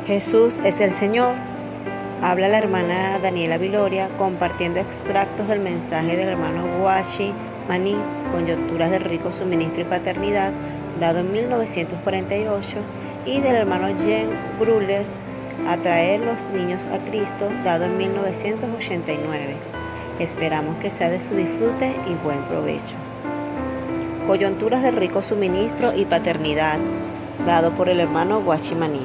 Jesús es el Señor. Habla la hermana Daniela Viloria compartiendo extractos del mensaje del hermano Guachi Maní, Coyunturas del rico suministro y paternidad, dado en 1948, y del hermano Jean Gruller, Atraer los niños a Cristo, dado en 1989. Esperamos que sea de su disfrute y buen provecho. Coyunturas del rico suministro y paternidad, dado por el hermano Guachi Maní.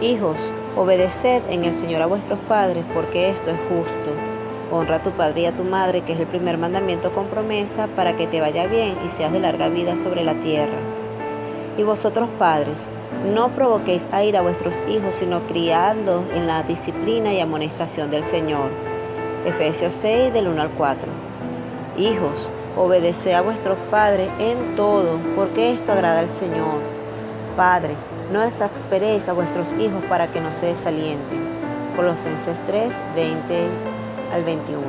Hijos, obedeced en el Señor a vuestros padres, porque esto es justo. Honra a tu padre y a tu madre, que es el primer mandamiento con promesa, para que te vaya bien y seas de larga vida sobre la tierra. Y vosotros, padres, no provoquéis a ira a vuestros hijos, sino criadlos en la disciplina y amonestación del Señor. Efesios 6, del 1 al 4. Hijos, obedeced a vuestros padres en todo, porque esto agrada al Señor. Padre, no exasperéis a vuestros hijos para que no se desalienten. Colosenses 3, 20 al 21.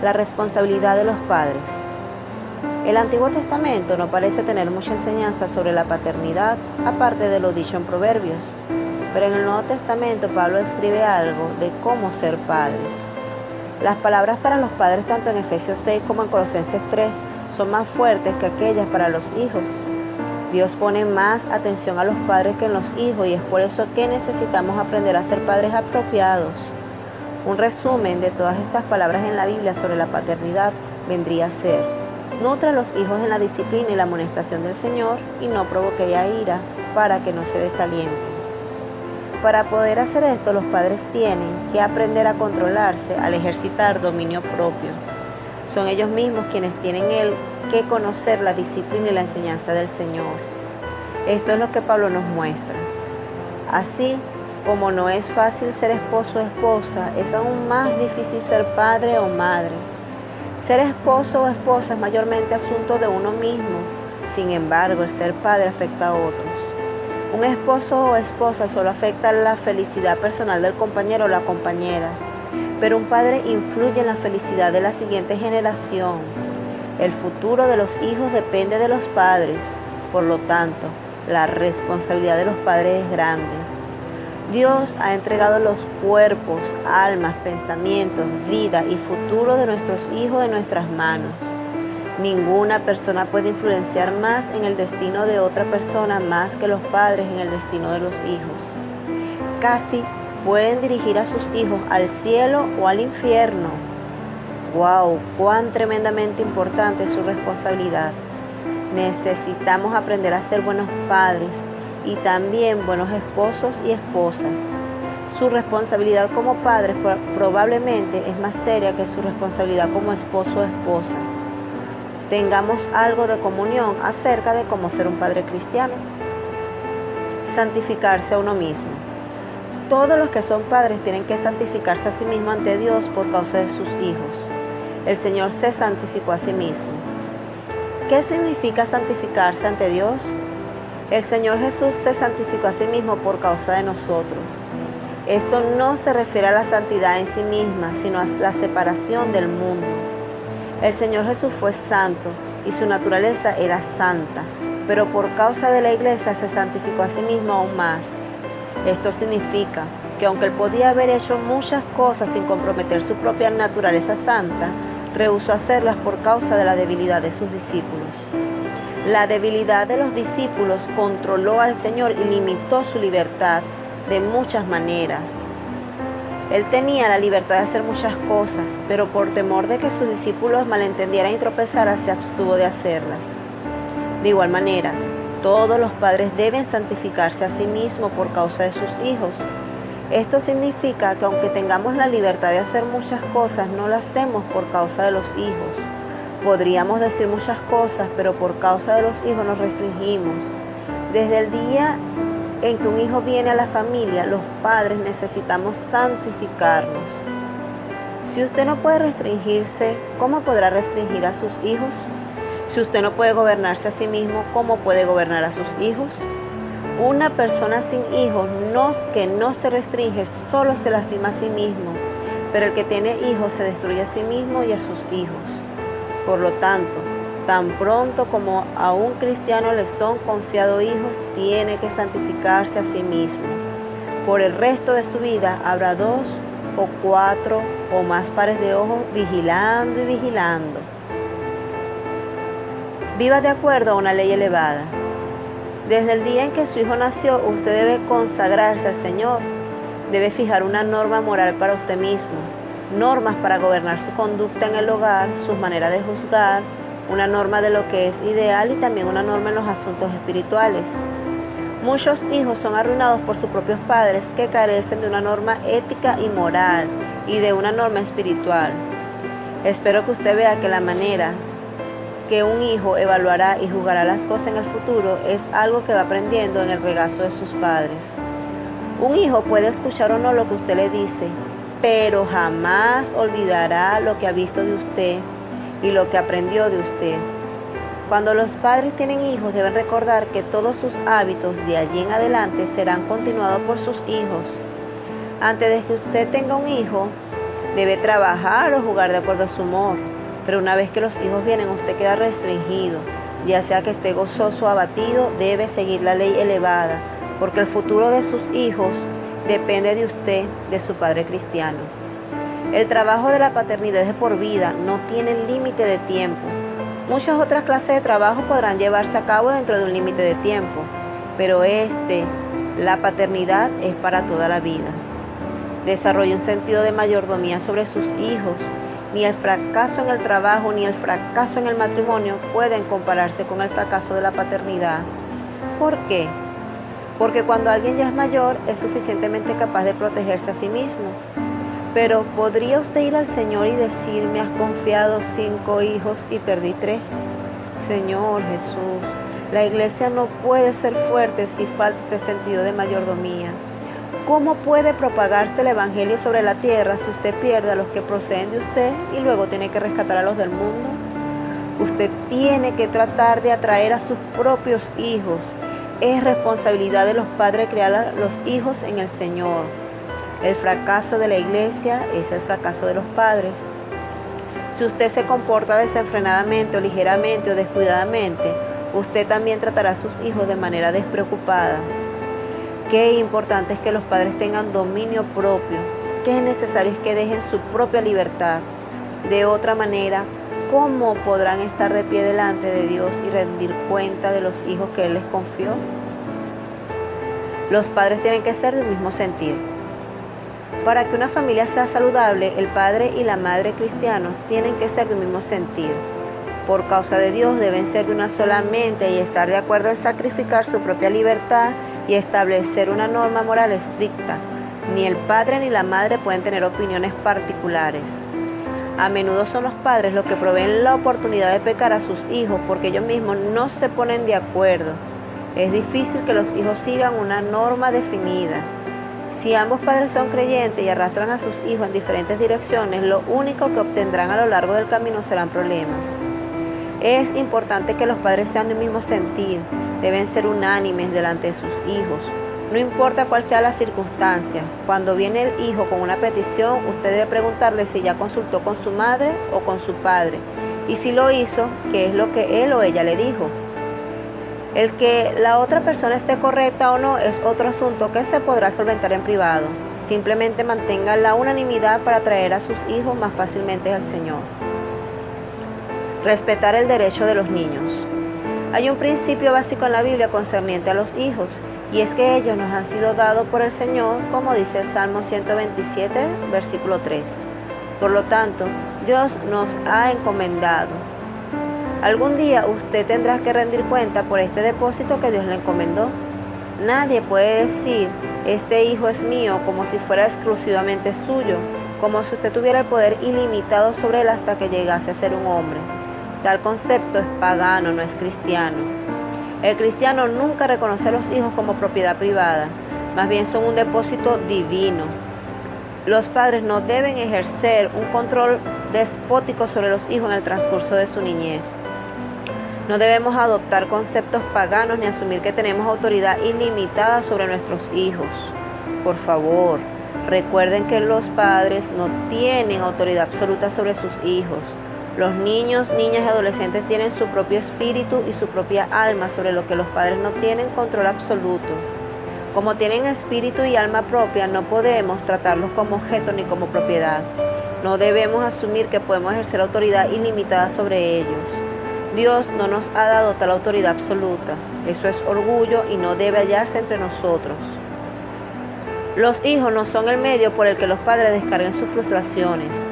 La responsabilidad de los padres. El Antiguo Testamento no parece tener mucha enseñanza sobre la paternidad, aparte de lo dicho en Proverbios. Pero en el Nuevo Testamento Pablo escribe algo de cómo ser padres. Las palabras para los padres tanto en Efesios 6 como en Colosenses 3 son más fuertes que aquellas para los hijos. Dios pone más atención a los padres que en los hijos, y es por eso que necesitamos aprender a ser padres apropiados. Un resumen de todas estas palabras en la Biblia sobre la paternidad vendría a ser: nutre a los hijos en la disciplina y la amonestación del Señor, y no provoquéis a ira para que no se desalienten. Para poder hacer esto, los padres tienen que aprender a controlarse al ejercitar dominio propio. Son ellos mismos quienes tienen que conocer la disciplina y la enseñanza del Señor. Esto es lo que Pablo nos muestra. Así como no es fácil ser esposo o esposa, es aún más difícil ser padre o madre. Ser esposo o esposa es mayormente asunto de uno mismo. Sin embargo, el ser padre afecta a otros. Un esposo o esposa solo afecta la felicidad personal del compañero o la compañera, pero un padre influye en la felicidad de la siguiente generación. El futuro de los hijos depende de los padres, por lo tanto, la responsabilidad de los padres es grande. Dios ha entregado los cuerpos, almas, pensamientos, vida y futuro de nuestros hijos en nuestras manos. Ninguna persona puede influenciar más en el destino de otra persona más que los padres en el destino de los hijos. Casi pueden dirigir a sus hijos al cielo o al infierno. ¡Wow! ¡Cuán tremendamente importante es su responsabilidad! Necesitamos aprender a ser buenos padres y también buenos esposos y esposas. Su responsabilidad como padres probablemente es más seria que su responsabilidad como esposo o esposa. Tengamos algo de comunión acerca de cómo ser un padre cristiano. Santificarse a uno mismo. Todos los que son padres tienen que santificarse a sí mismos ante Dios por causa de sus hijos. El Señor se santificó a sí mismo. ¿Qué significa santificarse ante Dios? El Señor Jesús se santificó a sí mismo por causa de nosotros. Esto no se refiere a la santidad en sí misma, sino a la separación del mundo. El Señor Jesús fue santo y su naturaleza era santa, pero por causa de la iglesia se santificó a sí mismo aún más. Esto significa que aunque él podía haber hecho muchas cosas sin comprometer su propia naturaleza santa, rehusó hacerlas por causa de la debilidad de sus discípulos. La debilidad de los discípulos controló al Señor y limitó su libertad de muchas maneras. Él tenía la libertad de hacer muchas cosas, pero por temor de que sus discípulos malentendieran y tropezaran, se abstuvo de hacerlas. De igual manera, todos los padres deben santificarse a sí mismos por causa de sus hijos. Esto significa que aunque tengamos la libertad de hacer muchas cosas, no las hacemos por causa de los hijos. Podríamos decir muchas cosas, pero por causa de los hijos nos restringimos. Desde el día en que un hijo viene a la familia, los padres necesitamos santificarnos. Si usted no puede restringirse, ¿cómo podrá restringir a sus hijos? Si usted no puede gobernarse a sí mismo, ¿cómo puede gobernar a sus hijos? Una persona sin hijos que no se restringe solo se lastima a sí mismo, pero el que tiene hijos se destruye a sí mismo y a sus hijos. Por lo tanto, Tan pronto como a un cristiano le son confiados hijos, tiene que santificarse a sí mismo. Por el resto de su vida habrá 2 o 4 o más pares de ojos vigilando y vigilando. Viva de acuerdo a una ley elevada. Desde el día en que su hijo nació, usted debe consagrarse al Señor. Debe fijar una norma moral para usted mismo, normas para gobernar su conducta en el hogar, sus maneras de juzgar, una norma de lo que es ideal y también una norma en los asuntos espirituales. Muchos hijos son arruinados por sus propios padres que carecen de una norma ética y moral y de una norma espiritual. Espero que usted vea que la manera que un hijo evaluará y juzgará las cosas en el futuro es algo que va aprendiendo en el regazo de sus padres. Un hijo puede escuchar o no lo que usted le dice, pero jamás olvidará lo que ha visto de usted y lo que aprendió de usted. Cuando los padres tienen hijos, deben recordar que todos sus hábitos de allí en adelante serán continuados por sus hijos. Antes de que usted tenga un hijo, debe trabajar o jugar de acuerdo a su humor. Pero una vez que los hijos vienen, usted queda restringido. Ya sea que esté gozoso o abatido, debe seguir la ley elevada, porque el futuro de sus hijos depende de usted, de su padre cristiano. El trabajo de la paternidad es por vida, no tiene límite de tiempo. Muchas otras clases de trabajo podrán llevarse a cabo dentro de un límite de tiempo, pero la paternidad, es para toda la vida. Desarrolle un sentido de mayordomía sobre sus hijos. Ni el fracaso en el trabajo ni el fracaso en el matrimonio pueden compararse con el fracaso de la paternidad. ¿Por qué? Porque cuando alguien ya es mayor, es suficientemente capaz de protegerse a sí mismo. Pero ¿podría usted ir al Señor y decir, me has confiado 5 hijos y perdí 3? Señor Jesús, la iglesia no puede ser fuerte si falta este sentido de mayordomía. ¿Cómo puede propagarse el evangelio sobre la tierra si usted pierde a los que proceden de usted y luego tiene que rescatar a los del mundo? Usted tiene que tratar de atraer a sus propios hijos. Es responsabilidad de los padres criar a los hijos en el Señor. El fracaso de la iglesia es el fracaso de los padres. Si usted se comporta desenfrenadamente o ligeramente o descuidadamente, usted también tratará a sus hijos de manera despreocupada. Qué importante es que los padres tengan dominio propio. Qué necesario es que dejen su propia libertad. De otra manera, ¿cómo podrán estar de pie delante de Dios y rendir cuenta de los hijos que Él les confió? Los padres tienen que ser de un mismo sentir. Para que una familia sea saludable, el padre y la madre cristianos tienen que ser de un mismo sentir. Por causa de Dios deben ser de una sola mente y estar de acuerdo en sacrificar su propia libertad y establecer una norma moral estricta. Ni el padre ni la madre pueden tener opiniones particulares. A menudo son los padres los que proveen la oportunidad de pecar a sus hijos porque ellos mismos no se ponen de acuerdo. Es difícil que los hijos sigan una norma definida. Si ambos padres son creyentes y arrastran a sus hijos en diferentes direcciones, lo único que obtendrán a lo largo del camino serán problemas. Es importante que los padres sean de un mismo sentir, deben ser unánimes delante de sus hijos. No importa cuál sea la circunstancia, cuando viene el hijo con una petición, usted debe preguntarle si ya consultó con su madre o con su padre, y si lo hizo, qué es lo que él o ella le dijo. El que la otra persona esté correcta o no es otro asunto que se podrá solventar en privado. Simplemente mantenga la unanimidad para traer a sus hijos más fácilmente al Señor. Respetar el derecho de los niños. Hay un principio básico en la Biblia concerniente a los hijos, y es que ellos nos han sido dados por el Señor, como dice el Salmo 127, versículo 3. Por lo tanto, Dios nos ha encomendado. Algún día usted tendrá que rendir cuenta por este depósito que Dios le encomendó. Nadie puede decir, este hijo es mío, como si fuera exclusivamente suyo, como si usted tuviera el poder ilimitado sobre él hasta que llegase a ser un hombre. Tal concepto es pagano, no es cristiano. El cristiano nunca reconoce a los hijos como propiedad privada, más bien son un depósito divino. Los padres no deben ejercer un control despótico sobre los hijos en el transcurso de su niñez. No debemos adoptar conceptos paganos ni asumir que tenemos autoridad ilimitada sobre nuestros hijos. Por favor, recuerden que los padres no tienen autoridad absoluta sobre sus hijos. Los niños, niñas y adolescentes tienen su propio espíritu y su propia alma, sobre lo que los padres no tienen control absoluto. Como tienen espíritu y alma propia, no podemos tratarlos como objeto ni como propiedad. No debemos asumir que podemos ejercer autoridad ilimitada sobre ellos. Dios no nos ha dado tal autoridad absoluta. Eso es orgullo y no debe hallarse entre nosotros. Los hijos no son el medio por el que los padres descarguen sus frustraciones.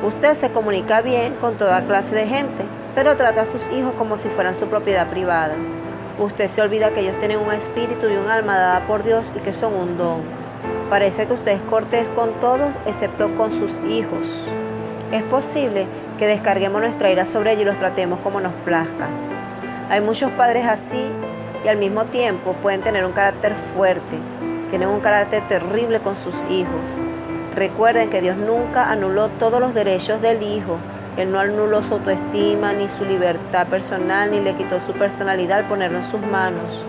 Usted se comunica bien con toda clase de gente, pero trata a sus hijos como si fueran su propiedad privada. Usted se olvida que ellos tienen un espíritu y un alma dada por Dios y que son un don. Parece que usted es cortés con todos, excepto con sus hijos. Es posible que descarguemos nuestra ira sobre ellos y los tratemos como nos plazca. Hay muchos padres así y al mismo tiempo pueden tener un carácter fuerte, tienen un carácter terrible con sus hijos. Recuerden que Dios nunca anuló todos los derechos del hijo. Él no anuló su autoestima, ni su libertad personal, ni le quitó su personalidad al ponerlo en sus manos.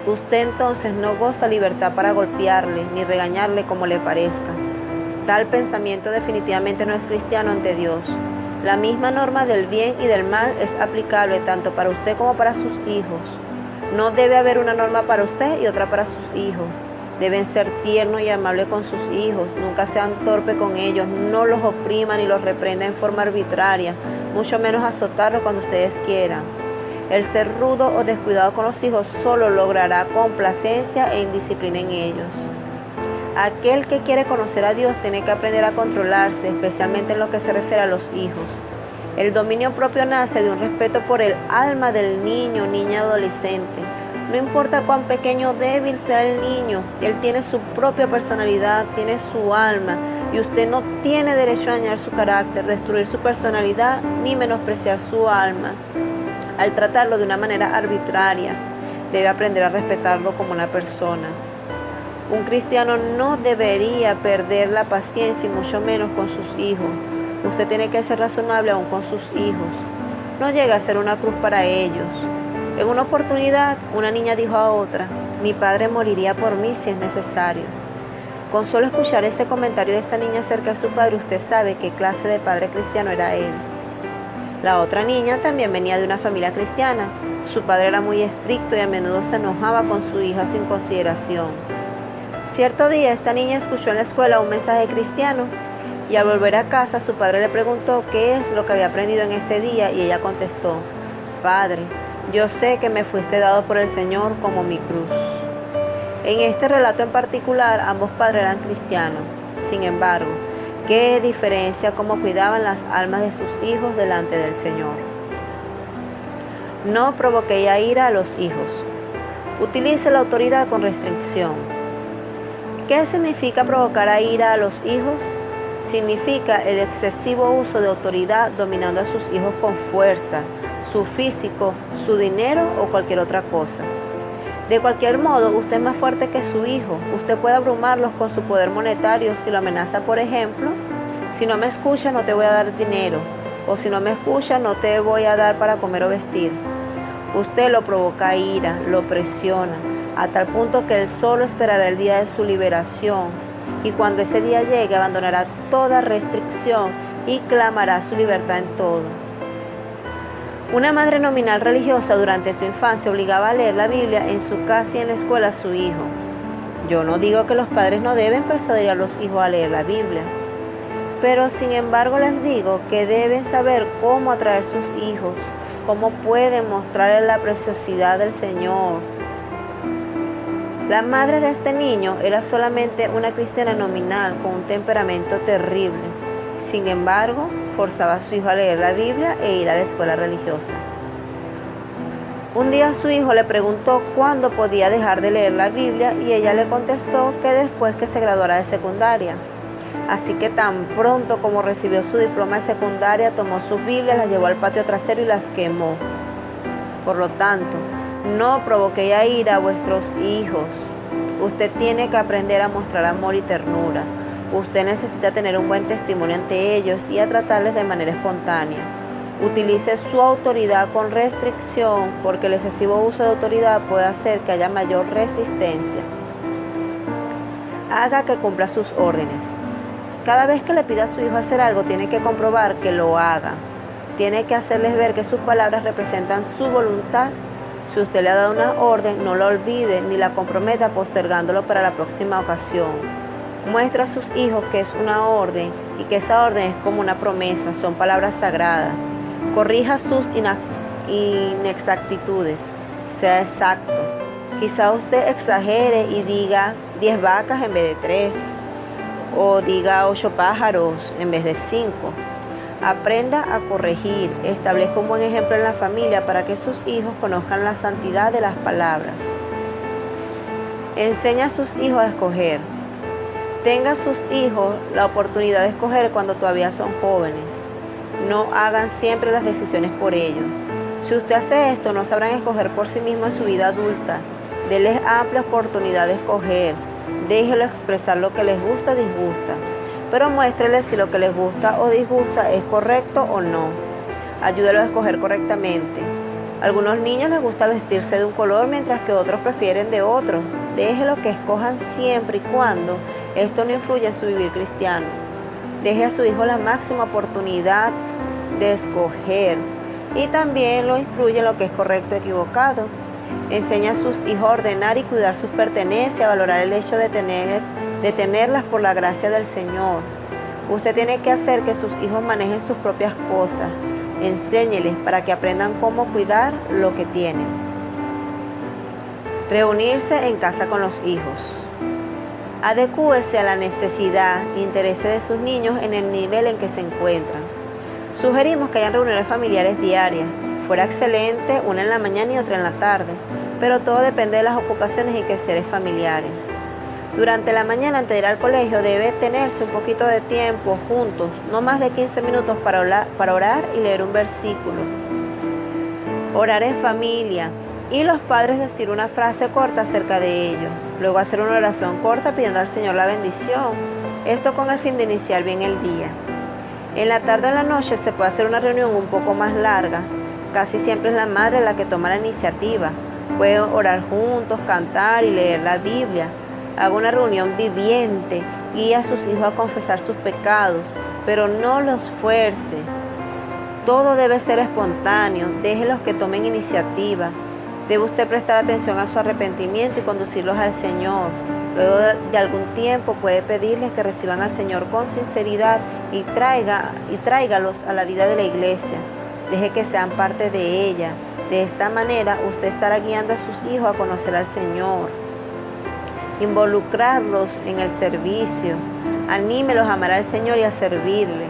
Usted entonces no goza libertad para golpearle, ni regañarle como le parezca. Tal pensamiento definitivamente no es cristiano ante Dios. La misma norma del bien y del mal es aplicable tanto para usted como para sus hijos. No debe haber una norma para usted y otra para sus hijos. Deben ser tiernos y amables con sus hijos, nunca sean torpes con ellos, no los opriman ni los reprendan en forma arbitraria, mucho menos azotarlos cuando ustedes quieran. El ser rudo o descuidado con los hijos solo logrará complacencia e indisciplina en ellos. Aquel que quiere conocer a Dios tiene que aprender a controlarse, especialmente en lo que se refiere a los hijos. El dominio propio nace de un respeto por el alma del niño, niña, adolescente. No importa cuán pequeño o débil sea el niño, él tiene su propia personalidad, tiene su alma, y usted no tiene derecho a dañar su carácter, destruir su personalidad, ni menospreciar su alma. Al tratarlo de una manera arbitraria, debe aprender a respetarlo como una persona. Un cristiano no debería perder la paciencia y mucho menos con sus hijos. Usted tiene que ser razonable aún con sus hijos. No llegue a ser una cruz para ellos. En una oportunidad, una niña dijo a otra: mi padre moriría por mí si es necesario. Con solo escuchar ese comentario de esa niña acerca de su padre, usted sabe qué clase de padre cristiano era él. La otra niña también venía de una familia cristiana. Su padre era muy estricto y a menudo se enojaba con su hija sin consideración. Cierto día, esta niña escuchó en la escuela un mensaje cristiano y al volver a casa su padre le preguntó qué es lo que había aprendido en ese día y ella contestó: Padre, yo sé que me fuiste dado por el Señor como mi cruz. En este relato en particular, ambos padres eran cristianos. Sin embargo, qué diferencia cómo cuidaban las almas de sus hijos delante del Señor. No provoquéis a ira a los hijos. Utilice la autoridad con restricción. ¿Qué significa provocar a ira a los hijos? Significa el excesivo uso de autoridad dominando a sus hijos con fuerza, su físico, su dinero o cualquier otra cosa. De cualquier modo, usted es más fuerte que su hijo. Usted puede abrumarlos con su poder monetario si lo amenaza, por ejemplo: si no me escucha, no te voy a dar dinero. O si no me escucha, no te voy a dar para comer o vestir. Usted lo provoca a ira, lo presiona, a tal punto que él solo esperará el día de su liberación. Y cuando ese día llegue, abandonará toda restricción y clamará su libertad en todo. Una madre nominal religiosa durante su infancia obligaba a leer la Biblia en su casa y en la escuela a su hijo. Yo no digo que los padres no deben persuadir a los hijos a leer la Biblia, pero sin embargo les digo que deben saber cómo atraer a sus hijos, cómo pueden mostrarles la preciosidad del Señor. La madre de este niño era solamente una cristiana nominal con un temperamento terrible. Sin embargo, forzaba a su hijo a leer la Biblia e ir a la escuela religiosa. Un día su hijo le preguntó cuándo podía dejar de leer la Biblia y ella le contestó que después que se graduara de secundaria. Así que tan pronto como recibió su diploma de secundaria, tomó sus Biblias, las llevó al patio trasero y las quemó. Por lo tanto, no provoquéis a ira a vuestros hijos. Usted tiene que aprender a mostrar amor y ternura. Usted necesita tener un buen testimonio ante ellos y a tratarles de manera espontánea. Utilice su autoridad con restricción, porque el excesivo uso de autoridad puede hacer que haya mayor resistencia. Haga que cumpla sus órdenes. Cada vez que le pida a su hijo hacer algo, tiene que comprobar que lo haga. tiene que hacerles ver que sus palabras representan su voluntad. Si usted le ha dado una orden, no la olvide ni la comprometa postergándolo para la próxima ocasión. Muestra a sus hijos que es una orden y que esa orden es como una promesa, son palabras sagradas. Corrija sus inexactitudes, sea exacto. Quizá usted exagere y diga 10 vacas en vez de 3, o diga 8 pájaros en vez de 5. Aprenda a corregir, establezca un buen ejemplo en la familia para que sus hijos conozcan la santidad de las palabras. Enseña a sus hijos a escoger. Tenga a sus hijos la oportunidad de escoger cuando todavía son jóvenes. No hagan siempre las decisiones por ellos. Si usted hace esto, no sabrán escoger por sí mismos en su vida adulta. Denles amplia oportunidad de escoger. Déjelo expresar lo que les gusta o disgusta. Pero muéstreles si lo que les gusta o disgusta es correcto o no. Ayúdelo a escoger correctamente. A algunos niños les gusta vestirse de un color mientras que otros prefieren de otro. Déjelo que escojan siempre y cuando esto no influya en su vivir cristiano. Deje a su hijo la máxima oportunidad de escoger y también lo instruye en lo que es correcto o equivocado. Enseña a sus hijos a ordenar y cuidar sus pertenencias, a valorar el hecho de tenerlas por la gracia del Señor. Usted tiene que hacer que sus hijos manejen sus propias cosas. Enséñeles para que aprendan cómo cuidar lo que tienen. Reunirse en casa con los hijos. Adecúese a la necesidad e interés de sus niños en el nivel en que se encuentran. Sugerimos que hayan reuniones familiares diarias. Fuera excelente una en la mañana y otra en la tarde, pero todo depende de las ocupaciones y quehaceres familiares. Durante la mañana, antes de ir al colegio, debe tenerse un poquito de tiempo juntos, no más de 15 minutos para orar y leer un versículo. Orar en familia y los padres decir una frase corta acerca de ello. Luego hacer una oración corta pidiendo al Señor la bendición. Esto con el fin de iniciar bien el día. En la tarde o en la noche se puede hacer una reunión un poco más larga. Casi siempre es la madre la que toma la iniciativa. Pueden orar juntos, cantar y leer la Biblia. Haga una reunión viviente, guíe a sus hijos a confesar sus pecados, pero no los fuerce. Todo debe ser espontáneo, déjelos que tomen iniciativa. Debe usted prestar atención a su arrepentimiento y conducirlos al Señor. Luego de algún tiempo puede pedirles que reciban al Señor con sinceridad y tráigalos a la vida de la iglesia. Deje que sean parte de ella. De esta manera usted estará guiando a sus hijos a conocer al Señor. Involucrarlos en el servicio. Anímelos a amar al Señor y a servirle.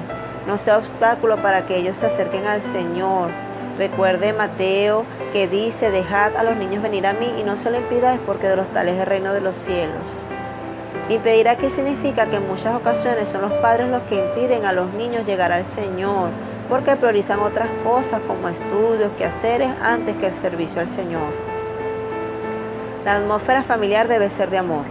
No sea obstáculo para que ellos se acerquen al Señor. Recuerde Mateo que dice: dejad a los niños venir a mí y no se lo impidáis, porque de los tales es el reino de los cielos. Impedir aquí significa que en muchas ocasiones son los padres los que impiden a los niños llegar al Señor, porque priorizan otras cosas como estudios, quehaceres, antes que el servicio al Señor. La atmósfera familiar debe ser de amor.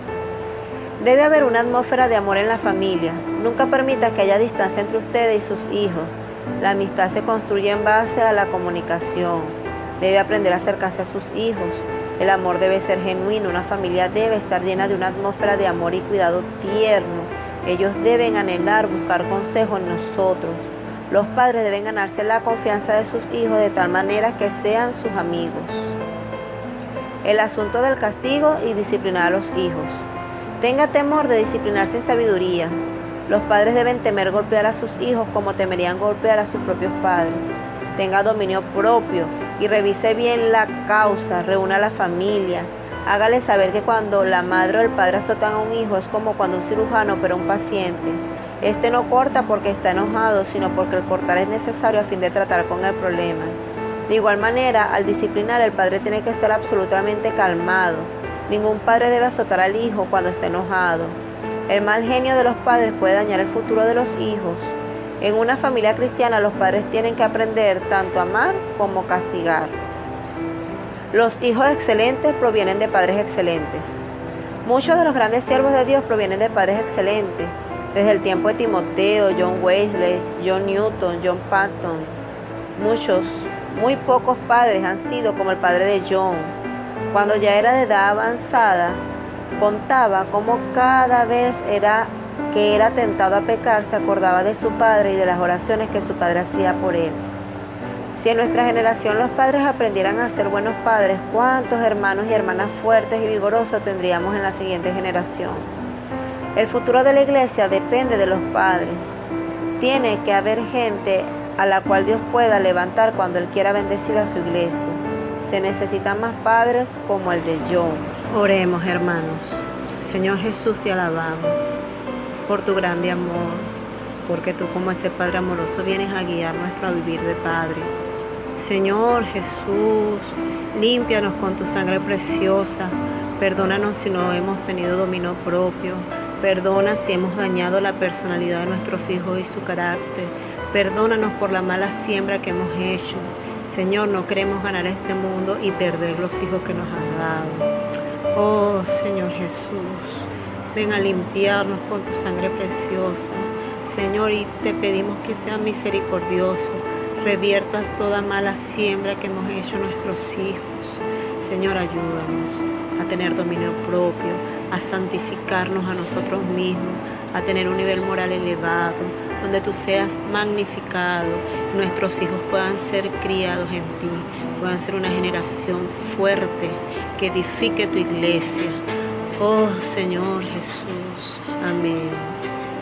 Debe haber una atmósfera de amor en la familia. Nunca permita que haya distancia entre ustedes y sus hijos. La amistad se construye en base a la comunicación. Debe aprender a acercarse a sus hijos. El amor debe ser genuino. Una familia debe estar llena de una atmósfera de amor y cuidado tierno. Ellos deben anhelar buscar consejo en nosotros. Los padres deben ganarse la confianza de sus hijos de tal manera que sean sus amigos. El asunto del castigo y disciplinar a los hijos. Tenga temor de disciplinar sin sabiduría. Los padres deben temer golpear a sus hijos como temerían golpear a sus propios padres. Tenga dominio propio y revise bien la causa. Reúna a la familia. Hágale saber que cuando la madre o el padre azotan a un hijo es como cuando un cirujano opera a un paciente. Este no corta porque está enojado, sino porque el cortar es necesario a fin de tratar con el problema. De igual manera, al disciplinar, el padre tiene que estar absolutamente calmado. Ningún padre debe azotar al hijo cuando está enojado. El mal genio de los padres puede dañar el futuro de los hijos. En una familia cristiana, los padres tienen que aprender tanto a amar como castigar. Los hijos excelentes provienen de padres excelentes. Muchos de los grandes siervos de Dios provienen de padres excelentes. Desde el tiempo de Timoteo, John Wesley, John Newton, John Patton. Muy pocos padres han sido como el padre de John. Cuando ya era de edad avanzada, contaba cómo cada vez que era tentado a pecar, se acordaba de su padre y de las oraciones que su padre hacía por él. Si en nuestra generación los padres aprendieran a ser buenos padres, ¿cuántos hermanos y hermanas fuertes y vigorosos tendríamos en la siguiente generación? El futuro de la iglesia depende de los padres. Tiene que haber gente a la cual Dios pueda levantar cuando Él quiera bendecir a su iglesia. Se necesitan más padres como el de John. Oremos, hermanos. Señor Jesús, te alabamos por tu grande amor, porque tú como ese Padre amoroso vienes a guiar nuestro vivir de Padre. Señor Jesús, límpianos con tu sangre preciosa. Perdónanos si no hemos tenido dominio propio. Perdona si hemos dañado la personalidad de nuestros hijos y su carácter. Perdónanos por la mala siembra que hemos hecho. Señor, no queremos ganar este mundo y perder los hijos que nos has dado. Oh, Señor Jesús, ven a limpiarnos con tu sangre preciosa. Señor, y te pedimos que seas misericordioso. Reviertas toda mala siembra que hemos hecho nuestros hijos. Señor, ayúdanos a tener dominio propio, a santificarnos a nosotros mismos, a tener un nivel moral elevado, donde tú seas magnificado, nuestros hijos puedan ser criados en ti, puedan ser una generación fuerte que edifique tu iglesia. Oh Señor Jesús, amén.